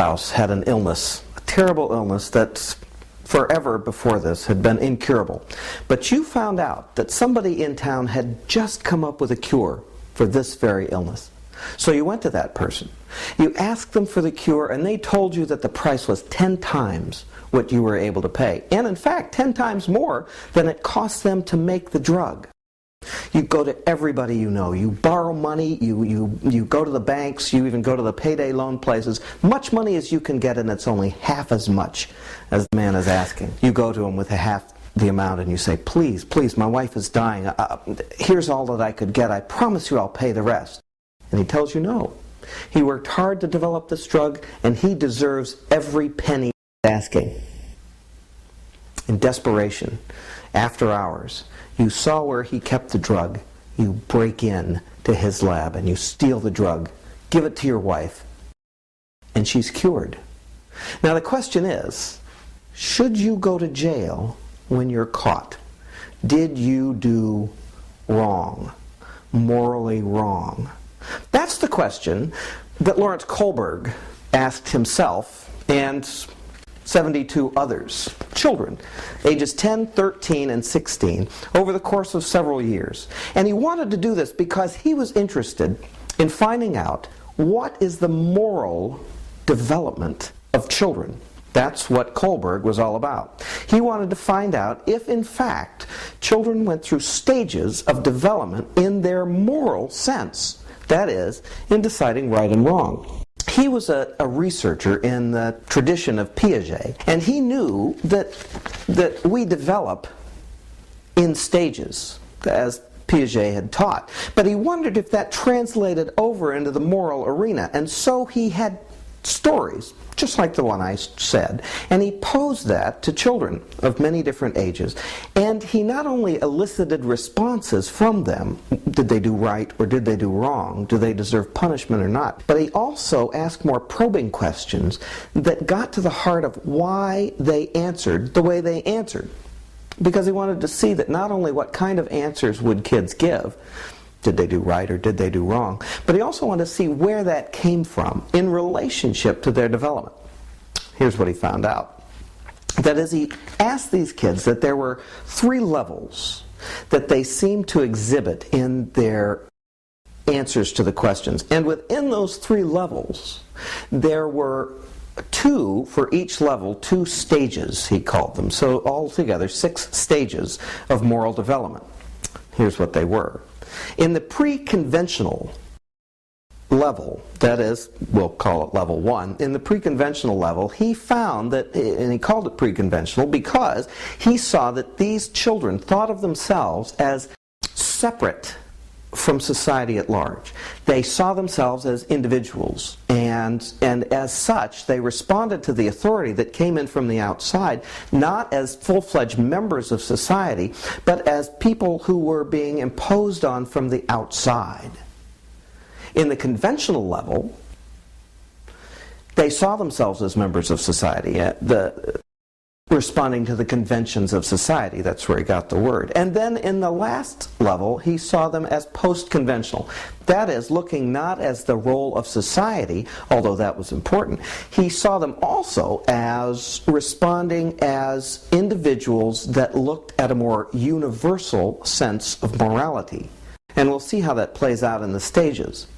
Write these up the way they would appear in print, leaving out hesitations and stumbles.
spouse had an illness, a terrible illness that forever before this had been incurable. But you found out that somebody in town had just come up with a cure for this very illness. So you went to that person. You asked them for the cure, and they told you that the price was 10 times what you were able to pay. And in fact, 10 times more than it cost them to make the drug. You go to everybody you know. You borrow money, you go to the banks, you even go to the payday loan places. Much money as you can get, and it's only half as much as the man is asking. You go to him with half the amount and you say, please, please, my wife is dying. Here's all that I could get. I promise you I'll pay the rest. And he tells you no. He worked hard to develop this drug, and he deserves every penny he's asking. In desperation, after hours, you saw where he kept the drug. You break in to his lab and you steal the drug, give it to your wife, and she's cured. Now the question is, should you go to jail when you're caught? Did you do wrong? Morally wrong? That's the question that Lawrence Kohlberg asked himself and 72 others, children, ages 10, 13, and 16, over the course of several years. And he wanted to do this because he was interested in finding out what is the moral development of children. That's what Kohlberg was all about. He wanted to find out if, in fact, children went through stages of development in their moral sense. That is, in deciding right and wrong. He was a researcher in the tradition of Piaget, and he knew that we develop in stages, as Piaget had taught. But he wondered if that translated over into the moral arena, and so he had stories, just like the one I said, and he posed that to children of many different ages. And he not only elicited responses from them, did they do right or did they do wrong, do they deserve punishment or not, but he also asked more probing questions that got to the heart of why they answered the way they answered. Because he wanted to see that not only what kind of answers would kids give, did they do right or did they do wrong? But he also wanted to see where that came from in relationship to their development. Here's what he found out. That is, he asked these kids that there were 3 levels that they seemed to exhibit in their answers to the questions. And within those 3 levels, there were 2 for each level, 2 stages, he called them. So altogether, 6 stages of moral development. Here's what they were. In the pre-conventional level, that is, we'll call it level 1, in the pre-conventional level, he found that, and he called it pre-conventional because he saw that these children thought of themselves as separate from society at large. They saw themselves as individuals, and as such, they responded to the authority that came in from the outside, not as full-fledged members of society, but as people who were being imposed on from the outside. In the conventional level, they saw themselves as members of society, responding to the conventions of society. That's where he got the word. And then in the last level, he saw them as post-conventional. That is, looking not as the role of society, although that was important. He saw them also as responding as individuals that looked at a more universal sense of morality. And we'll see how that plays out in the stages.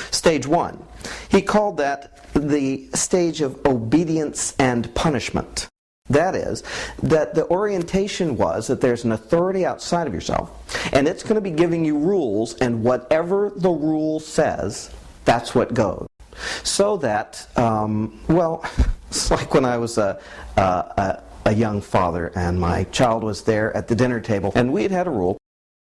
Stage 1. He called that the stage of obedience and punishment. That is, that the orientation was that there's an authority outside of yourself, and it's going to be giving you rules, and whatever the rule says, that's what goes. So that, well, it's like when I was a young father and my child was there at the dinner table, and we had a rule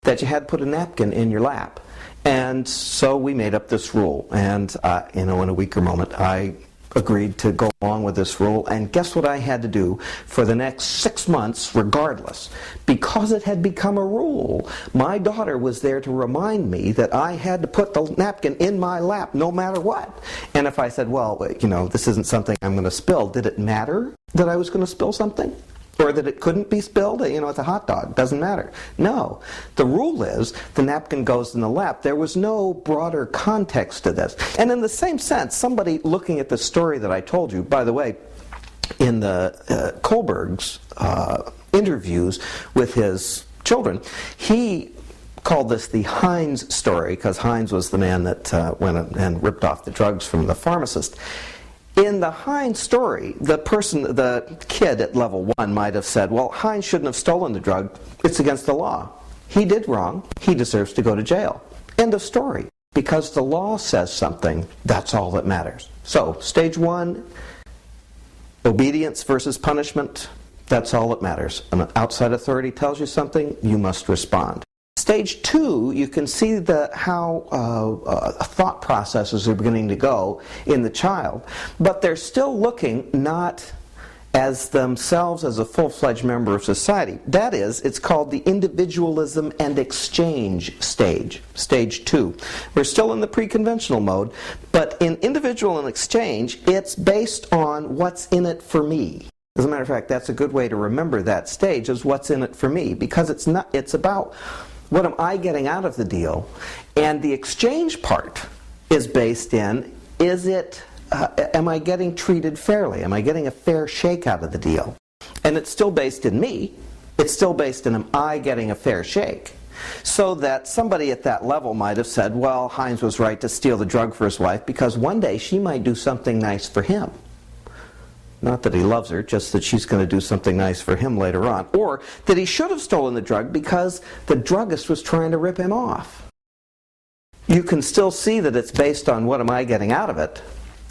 that you had to put a napkin in your lap. And so we made up this rule, and in a weaker moment, I agreed to go along with this rule, and guess what I had to do for the next 6 months regardless? Because it had become a rule, my daughter was there to remind me that I had to put the napkin in my lap no matter what. And if I said, well, this isn't something I'm going to spill, did it matter that I was going to spill something? Or that it couldn't be spilled, it's a hot dog, doesn't matter. No, the rule is the napkin goes in the lap. There was no broader context to this. And in the same sense, somebody looking at the story that I told you, by the way, in the Kohlberg's interviews with his children, he called this the Heinz story, because Heinz was the man that went and ripped off the drugs from the pharmacist. In the Heinz story, the kid at level 1 might have said, well, Heinz shouldn't have stolen the drug. It's against the law. He did wrong. He deserves to go to jail. End of story. Because the law says something, that's all that matters. So, stage 1, obedience versus punishment, that's all that matters. An outside authority tells you something, you must respond. Stage 2, you can see how thought processes are beginning to go in the child, but they're still looking not as themselves as a full-fledged member of society. That is, it's called the individualism and exchange stage, stage 2. We're still in the preconventional mode, but in individual and exchange, it's based on what's in it for me. As a matter of fact, that's a good way to remember that stage, is what's in it for me, because it's about what am I getting out of the deal? And the exchange part is based in, am I getting treated fairly? Am I getting a fair shake out of the deal? And it's still based in me. It's still based in, am I getting a fair shake? So that somebody at that level might have said, well, Heinz was right to steal the drug for his wife because one day she might do something nice for him. Not that he loves her, just that she's going to do something nice for him later on. Or that he should have stolen the drug because the druggist was trying to rip him off. You can still see that it's based on what am I getting out of it,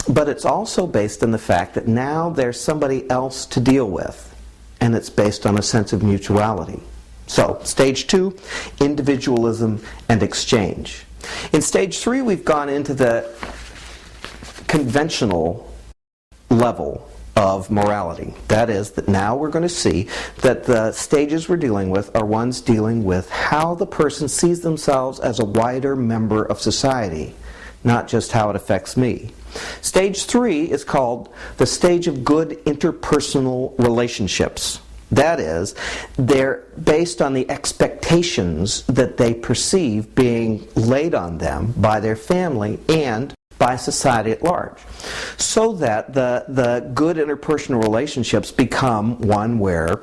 but it's also based on the fact that now there's somebody else to deal with, and it's based on a sense of mutuality. So, stage 2, individualism and exchange. In stage 3, we've gone into the conventional level of morality. That is, that now we're going to see that the stages we're dealing with are ones dealing with how the person sees themselves as a wider member of society, not just how it affects me. Stage 3 is called the stage of good interpersonal relationships. That is, they're based on the expectations that they perceive being laid on them by their family and by society at large, so that the good interpersonal relationships become one where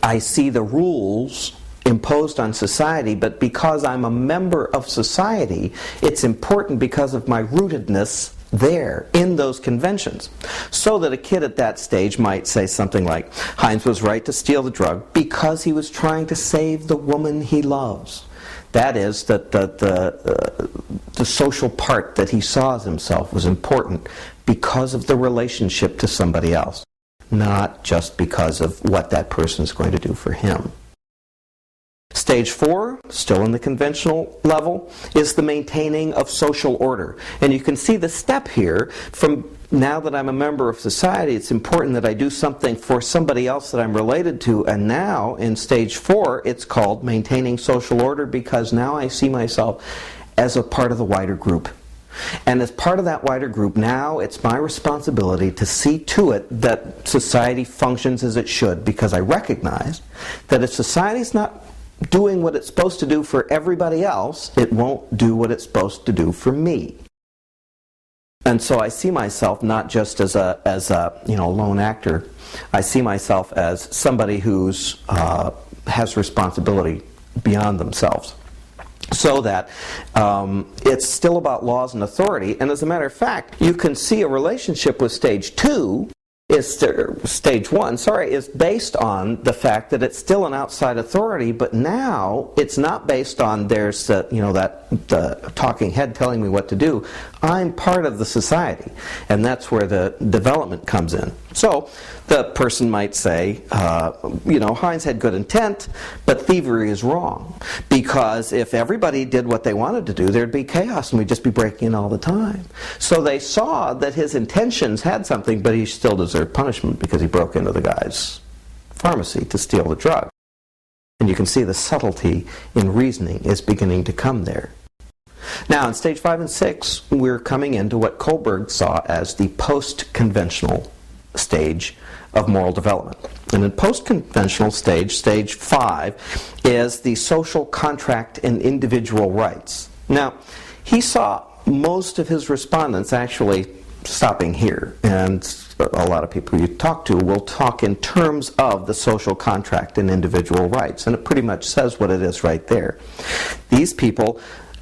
I see the rules imposed on society, but because I'm a member of society, it's important because of my rootedness there in those conventions. So that a kid at that stage might say something like, Heinz was right to steal the drug because he was trying to save the woman he loves. That is, that the social part that he saw as himself was important because of the relationship to somebody else, not just because of what that person is going to do for him. Stage 4, still in the conventional level, is the maintaining of social order. And you can see the step here from now that I'm a member of society, it's important that I do something for somebody else that I'm related to. And now, in stage 4, it's called maintaining social order because now I see myself as a part of the wider group. And as part of that wider group, now it's my responsibility to see to it that society functions as it should, because I recognize that if society's not doing what it's supposed to do for everybody else, it won't do what it's supposed to do for me. And so I see myself not just as a lone actor. I see myself as somebody who's has responsibility beyond themselves. So that it's still about laws and authority. And as a matter of fact, you can see a relationship with stage 2 stage 1, is based on the fact that it's still an outside authority, but now it's not based on there's the talking head telling me what to do. I'm part of the society, and that's where the development comes in. So the person might say, Heinz had good intent, but thievery is wrong, because if everybody did what they wanted to do, there'd be chaos and we'd just be breaking in all the time. So they saw that his intentions had something, but he still deserved punishment because he broke into the guy's pharmacy to steal the drug. And you can see the subtlety in reasoning is beginning to come there. Now, in stage 5 and 6, we're coming into what Kohlberg saw as the post-conventional stage of moral development. And in post-conventional stage, stage 5, is the social contract and individual rights. Now, he saw most of his respondents actually stopping here, and a lot of people you talk to will talk in terms of the social contract and individual rights, and it pretty much says what it is right there. These people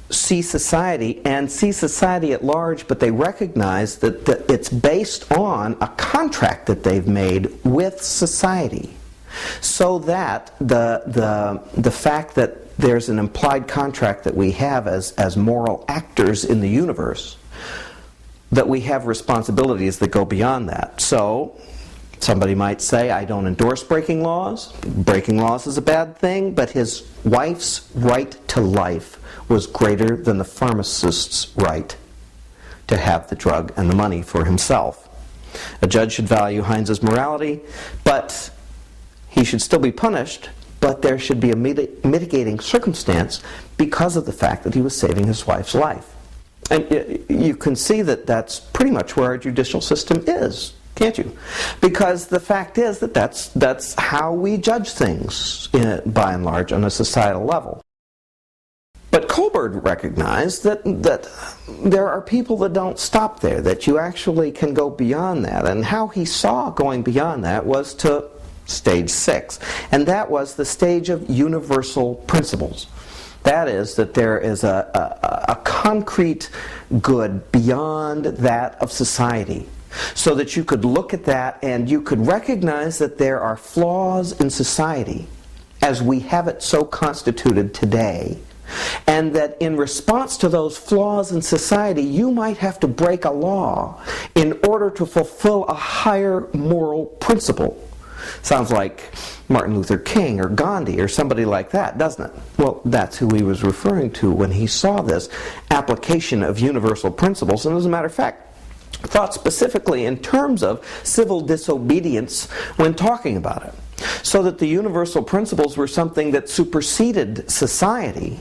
see society and see society at large, but they recognize that it's based on a contract that they've made with society, so that the fact that there's an implied contract that we have as moral actors in the universe, that we have responsibilities that go beyond that. So somebody might say, I don't endorse breaking laws. Breaking laws is a bad thing, but his wife's right to life was greater than the pharmacist's right to have the drug and the money for himself. A judge should value Heinz's morality, but he should still be punished, but there should be a mitigating circumstance because of the fact that he was saving his wife's life. And you can see that that's pretty much where our judicial system is, can't you? Because the fact is that that's how we judge things, by and large, on a societal level. But Kohlberg recognized that there are people that don't stop there, that you actually can go beyond that. And how he saw going beyond that was to stage 6. And that was the stage of universal principles. That is, that there is a concrete good beyond that of society, so that you could look at that and you could recognize that there are flaws in society as we have it so constituted today, and that in response to those flaws in society, you might have to break a law in order to fulfill a higher moral principle. Sounds like Martin Luther King or Gandhi or somebody like that, doesn't it? Well, that's who he was referring to when he saw this application of universal principles. And as a matter of fact, thought specifically in terms of civil disobedience when talking about it. So that the universal principles were something that superseded society,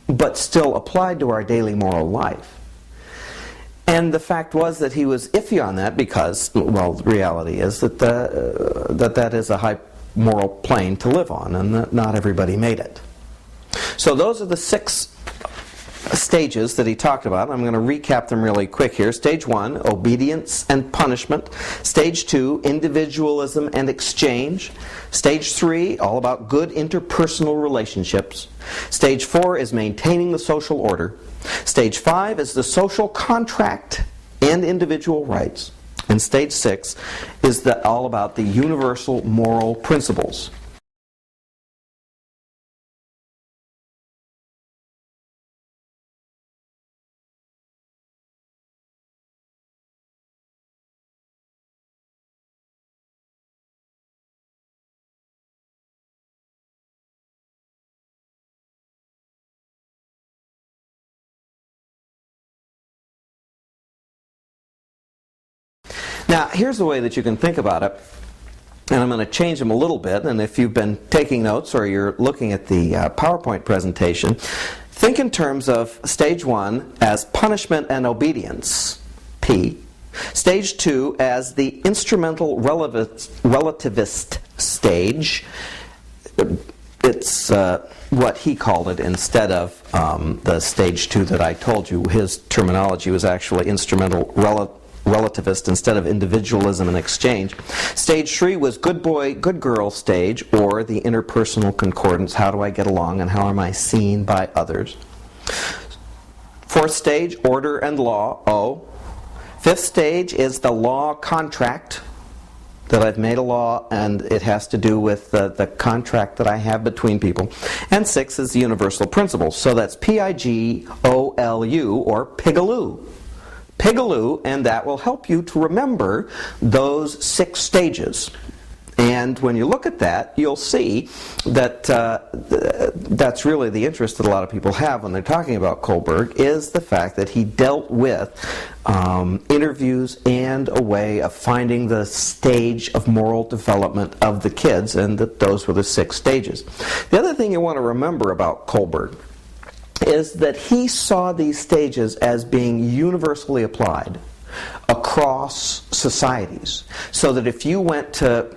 but still applied to our daily moral life. And the fact was that he was iffy on that because, well, the reality is that that is a high moral plane to live on, and that not everybody made it. So those are the 6 stages that he talked about. I'm going to recap them really quick here. Stage 1, obedience and punishment. Stage 2, individualism and exchange. Stage 3, all about good interpersonal relationships. Stage 4 is maintaining the social order. Stage 5 is the social contract and individual rights. And stage 6 is all about the universal moral principles. Now, here's the way that you can think about it, and I'm going to change them a little bit, and if you've been taking notes or you're looking at the PowerPoint presentation, think in terms of stage 1 as punishment and obedience, P. Stage 2 as the instrumental relativist stage. It's what he called it instead of the stage 2 that I told you. His terminology was actually instrumental relativist instead of individualism and exchange. Stage 3 was good boy, good girl stage, or the interpersonal concordance. How do I get along and how am I seen by others? 4th stage, order and law, O. 5th stage is the law contract, that I've made a law and it has to do with the contract that I have between people. And 6 is the universal principles. So that's P-I-G-O-L-U, or Pigaloo. Pigaloo, and that will help you to remember those 6 stages. And when you look at that, you'll see that that's really the interest that a lot of people have when they're talking about Kohlberg, is the fact that he dealt with interviews and a way of finding the stage of moral development of the kids, and that those were the 6 stages. The other thing you want to remember about Kohlberg is that he saw these stages as being universally applied. across societies. So that if you went to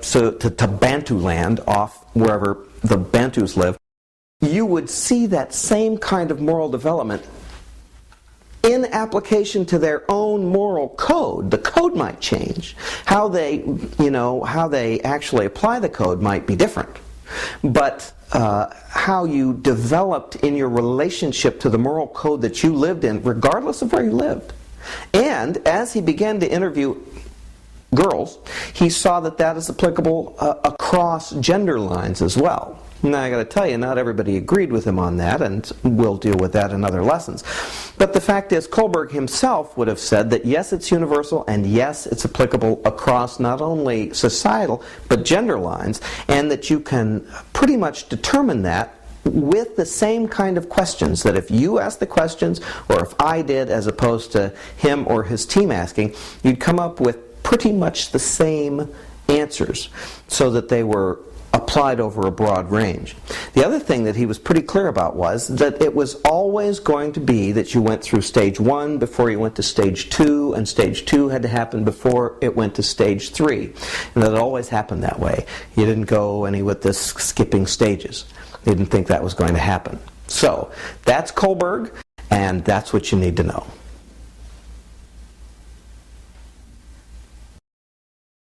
Bantu land, off wherever the Bantus live, you would see that same kind of moral development in application to their own moral code. The code might change. How they actually apply the code might be different. But how you developed in your relationship to the moral code that you lived in, regardless of where you lived. And as he began to interview girls, he saw that that is applicable across gender lines as well. Now I got to tell you, not everybody agreed with him on that, and we'll deal with that in other lessons. But the fact is, Kohlberg himself would have said that yes, it's universal, and yes, it's applicable across not only societal, but gender lines, and that you can pretty much determine that with the same kind of questions, that if you asked the questions, or if I did, as opposed to him or his team asking, you'd come up with pretty much the same answers, so that they were applied over a broad range. The other thing that he was pretty clear about was that it was always going to be that you went through stage 1 before you went to stage 2, and stage 2 had to happen before it went to stage 3. And that it always happened that way. You didn't go any with this skipping stages. You didn't think that was going to happen. So, that's Kohlberg, and that's what you need to know.